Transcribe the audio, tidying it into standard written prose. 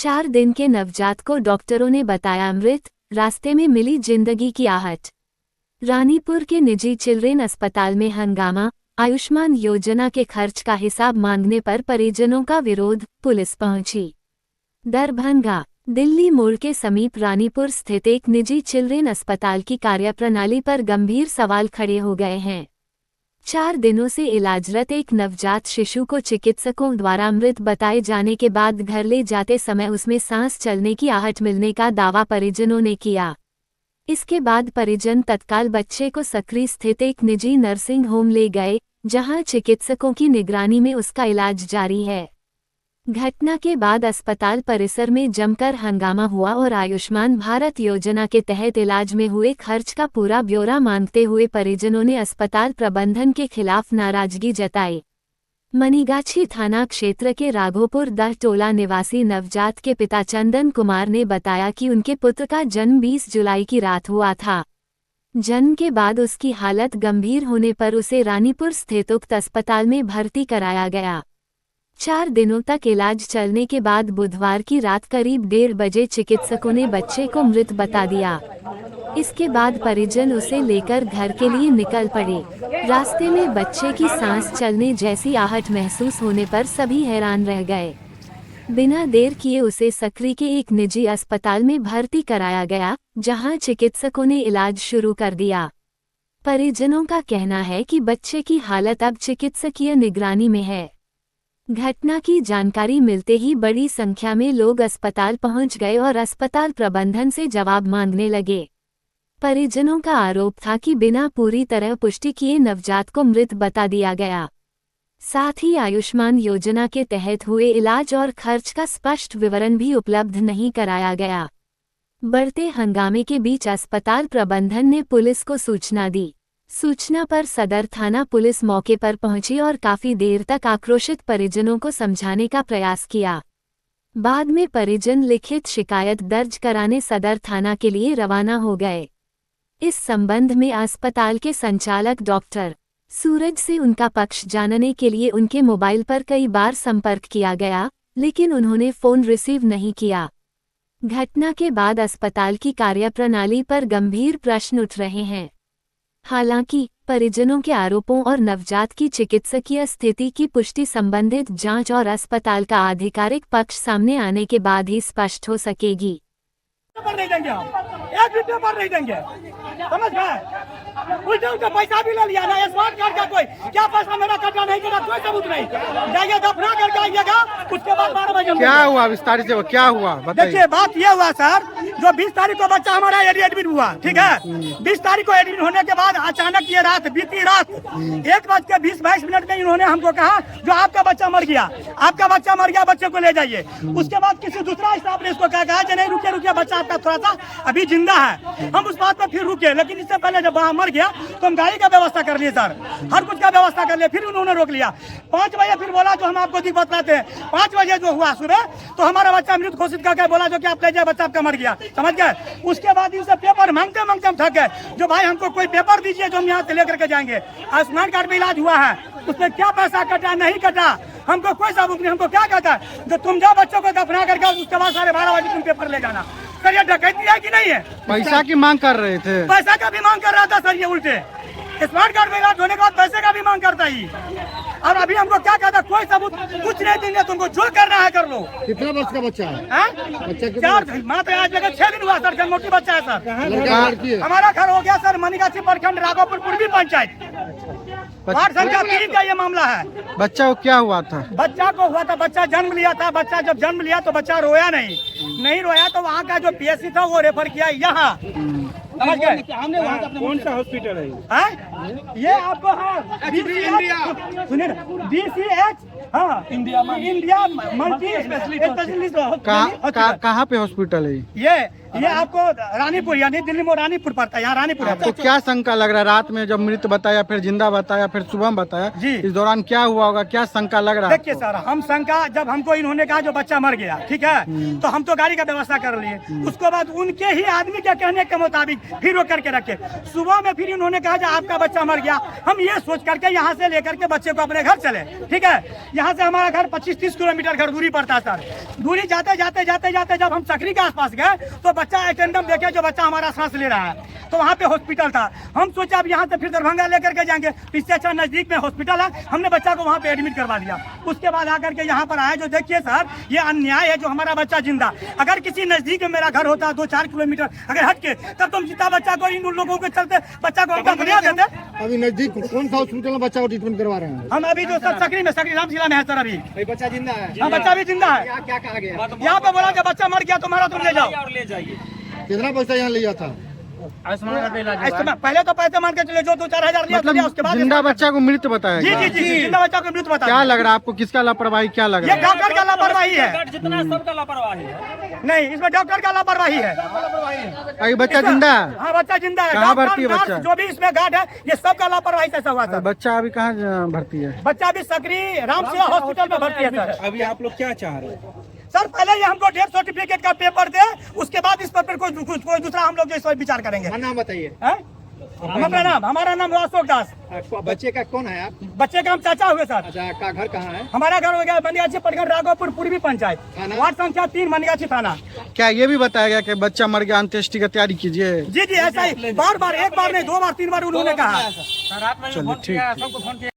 4 दिन के नवजात को डॉक्टरों ने बताया मृत, रास्ते में मिली जिंदगी की आहट। रानीपुर के निजी चिल्ड्रेन अस्पताल में हंगामा, आयुष्मान योजना के खर्च का हिसाब मांगने पर परिजनों का विरोध, पुलिस पहुंची। दरभंगा, दिल्ली मोड़ के समीप रानीपुर स्थित एक निजी चिल्ड्रेन अस्पताल की कार्यप्रणाली पर गंभीर सवाल खड़े हो गए हैं। 4 दिनों से इलाजरत एक नवजात शिशु को चिकित्सकों द्वारा मृत बताए जाने के बाद घर ले जाते समय उसमें सांस चलने की आहट मिलने का दावा परिजनों ने किया। इसके बाद परिजन तत्काल बच्चे को सकरी स्थित एक निजी नर्सिंग होम ले गए, जहां चिकित्सकों की निगरानी में उसका इलाज जारी है। घटना के बाद अस्पताल परिसर में जमकर हंगामा हुआ और आयुष्मान भारत योजना के तहत इलाज में हुए खर्च का पूरा ब्यौरा मांगते हुए परिजनों ने अस्पताल प्रबंधन के खिलाफ नाराजगी जताई। मनीगाछी थाना क्षेत्र के राघोपुर दह टोला निवासी नवजात के पिता चंदन कुमार ने बताया कि उनके पुत्र का जन्म 20 जुलाई की रात हुआ था। जन्म के बाद उसकी हालत गंभीर होने पर उसे रानीपुर स्थित उक्त अस्पताल में भर्ती कराया गया। 4 दिनों तक इलाज चलने के बाद बुधवार की रात करीब 1:30 बजे चिकित्सकों ने बच्चे को मृत बता दिया। इसके बाद परिजन उसे लेकर घर के लिए निकल पड़े। रास्ते में बच्चे की सांस चलने जैसी आहट महसूस होने पर सभी हैरान रह गए। बिना देर किए उसे सकरी के एक निजी अस्पताल में भर्ती कराया गया, जहां चिकित्सकों ने इलाज शुरू कर दिया। परिजनों का कहना है कि बच्चे की हालत अब चिकित्सकीय निगरानी में है। घटना की जानकारी मिलते ही बड़ी संख्या में लोग अस्पताल पहुंच गए और अस्पताल प्रबंधन से जवाब मांगने लगे। परिजनों का आरोप था कि बिना पूरी तरह पुष्टि किए नवजात को मृत बता दिया गया। साथ ही आयुष्मान योजना के तहत हुए इलाज और खर्च का स्पष्ट विवरण भी उपलब्ध नहीं कराया गया। बढ़ते हंगामे के बीच अस्पताल प्रबंधन ने पुलिस को सूचना दी। सूचना पर सदर थाना पुलिस मौके पर पहुंची और काफी देर तक आक्रोशित परिजनों को समझाने का प्रयास किया। बाद में परिजन लिखित शिकायत दर्ज कराने सदर थाना के लिए रवाना हो गए। इस संबंध में अस्पताल के संचालक डॉक्टर सूरज से उनका पक्ष जानने के लिए उनके मोबाइल पर कई बार संपर्क किया गया, लेकिन उन्होंने फोन रिसीव नहीं किया। घटना के बाद अस्पताल की कार्यप्रणाली पर गंभीर प्रश्न उठ रहे हैं। हालांकि परिजनों के आरोपों और नवजात की चिकित्सकीय स्थिति की पुष्टि संबंधित जांच और अस्पताल का आधिकारिक पक्ष सामने आने के बाद ही स्पष्ट हो सकेगी। पेपर नहीं देंगे हम, एक भी पेपर नहीं देंगे, समझ गए? उल्टे उल्टे पैसा भी ले लिया ना, स्मार्ट कार्ड का कोई क्या पैसा मेरा कटा नहीं कटा, कोई सबूत नहीं। जाइए दफना करके आइएगा, उसके बाद 12 बजे क्या हुआ विस्तारित से क्या हुआ बताइए। देखिए बात ये हुआ सर, जो 20 तारीख को बच्चा हमारा एडमिट हुआ, ठीक है। 20 तारीख को एडमिट होने के बाद अचानक ये रात बीती रात 1:20-22 में इन्होंने हमको कहा जो आपका बच्चा मर गया, आपका बच्चा मर गया, बच्चे को ले जाइए। उसके बाद किसी दूसरा स्टाफ ने इसको कहा नहीं रुकिए रुकिए, बच्चा आपका थोड़ा सा अभी जिंदा है। हम उस बात पर फिर रुके, लेकिन इससे पहले जब वहाँ मर गया तो हम गाड़ी का व्यवस्था कर लिए सर, हर कुछ का व्यवस्था कर लिए। फिर उन्होंने रोक लिया। 5 बजे फिर बोला जो हम आपको दिक्कत बतलाते हैं। 5 बजे जो हुआ सुबह तो हमारा बच्चा मृत घोषित करके बोला जो कि आप ले जाए, बच्चा आपका मर गया, समझ गए। उसके बाद इनसे पेपर मांगते मांगते हम थक गए, जो भाई हमको कोई पेपर दीजिए जो हम यहाँ से लेकर के जाएंगे। आयुष्मान कार्ड पे इलाज हुआ है, उसमें क्या पैसा कटा नहीं कटा हमको कोई सबूत नहीं। हमको क्या कहता है जो तुम जाओ बच्चों को दफना करके उसके बाद 12:30 बजे तुम पेपर ले जाना। सर ये डकैती है कि नहीं है? पैसा की मांग कर रहे थे, पैसा का भी मांग कर रहा था सर। ये उल्टे स्मार्ट कार्ड में इलाज होने के बाद पैसे का भी मांग करता ही। और अभी हमको क्या कहता, कोई सबूत कुछ नहीं देंगे, तुमको जो करना है कर लो। कितने वर्ष का बच्चा है? बच्चा 4 मात्र आज लगे 6 दिन हुआ सर, जन्मोटी बच्चा है सर। हमारा घर हो गया सर मनीगाछी प्रखंड राघोपुर पूर्वी पंचायत, वार्ड संख्या 3 का ये मामला है। बच्चा को क्या हुआ था? बच्चा को हुआ था, बच्चा जन्म लिया था। बच्चा जब जन्म लिया तो बच्चा रोया नहीं रोया तो वहाँ का जो PSC था वो रेफर किया यहाँ, समझ गए। हमने वहाँ का कौन सा हॉस्पिटल है ये आपको? हाँ सुनिए ना, DCH, हाँ इंडिया मल्टी स्पेशलिस्ट। कहाँ पे हॉस्पिटल है ये आपको रानीपुर, यानी दिल्ली में रानीपुर पड़ता है, यहाँ रानीपुर है। तो क्या शंका लग रहा है? रात में जब मृत बताया, फिर जिंदा बताया, फिर सुबह बताया जी, इस दौरान क्या हुआ होगा? क्या शंका लग रहा है? देखिए सर, हम शंका जब हमको इन्होंने कहा जो बच्चा मर गया, ठीक है, तो हम तो गाड़ी का व्यवस्था कर लिए। उसके बाद उनके ही आदमी के कहने के मुताबिक फिर वो करके रखे। सुबह में फिर इन्होंने कहा जो आपका बच्चा मर गया। हम ये सोच करके यहाँ से लेकर के बच्चे को अपने घर चले, ठीक है। यहाँ से हमारा घर 25-30 किलोमीटर घर दूरी पड़ता है सर। दूरी जाते जाते जाते जाते जब हम सकरी के आसपास गए तो बच्चा अटेंडम देखे जो बच्चा हमारा सांस ले रहा है, तो वहाँ पे हॉस्पिटल था। हम सोचा अब यहाँ से फिर दरभंगा लेकर के जाएंगे, इससे अच्छा नजदीक में हॉस्पिटल है, हमने बच्चा को वहाँ पे एडमिट करवा दिया। उसके बाद आकर के यहाँ पर आए, जो देखिए सर ये अन्याय है, जो हमारा बच्चा जिंदा, अगर किसी नजदीक में मेरा घर होता 2-4 किलोमीटर अगर हट के, तब तो हम जितना बच्चा को इन लोगों के चलते बच्चा को हम बना देते। अभी नजदीक कौन सा हॉस्पिटल में बच्चा को ट्रीटमेंट करवा रहे हैं? हम अभी जो सर सकरी में, सकरी राम जिला में है सर अभी। बच्चा जिंदा है? हाँ बच्चा भी जिंदा है। क्या कहा गया? यहाँ पे बोला जब बच्चा मर गया तो मारा, तुम ले जाओ। कितना पैसा यहाँ लिया था? पहले तो पैसे मान के चले जो 2-4 हजार लिया, मतलब उसके बाद जिंदा बच्चा को मृत बताया जी गया। जी जी जिंदा बच्चा को मृत बता। क्या लग रहा है आपको, किसका लापरवाही क्या लग रहा ये है? डॉक्टर का लापरवाही है। जितना सबका लापरवाही है। नहीं, इसमें डॉक्टर का लापरवाही है। अभी बच्चा जिंदा है? हाँ बच्चा जिंदा है। कहाँ डॉक्टर, भर्ती है नर्स, बच्चा? जो भी इसमें गार्ड है, ये सबका लापरवाही से ऐसा हुआ सर। बच्चा अभी कहाँ भर्ती है? बच्चा भी सकरी रामशिला हॉस्पिटल में भर्ती है सर। अभी आप लोग क्या चाह रहे हैं? सर पहले ये हमको डेथ सर्टिफिकेट का पेपर दे, उसके बाद इस पर फिर कोई दूसरा हम लोग जो इस पर विचार करेंगे। नाम बताइए। हैं? हमारा नाम अशोक दास। बच्चे का कौन है आप? बच्चे का हम चाचा हुए सर। अच्छा, का घर कहाँ है? हमारा घर हो गया मनगाछी प्रखंड राघोपुर पूर्वी पंचायत, थाना? वार्ड संख्या 3 मनगाछी थाना। क्या ये भी बताया गया कि बच्चा मर गया, अंत्येष्टि की तैयारी कीजिए? जी जी ऐसा ही बार बार, एक बार नहीं 2 बार 3 बार उन्होंने कहा। चलिए ठीक।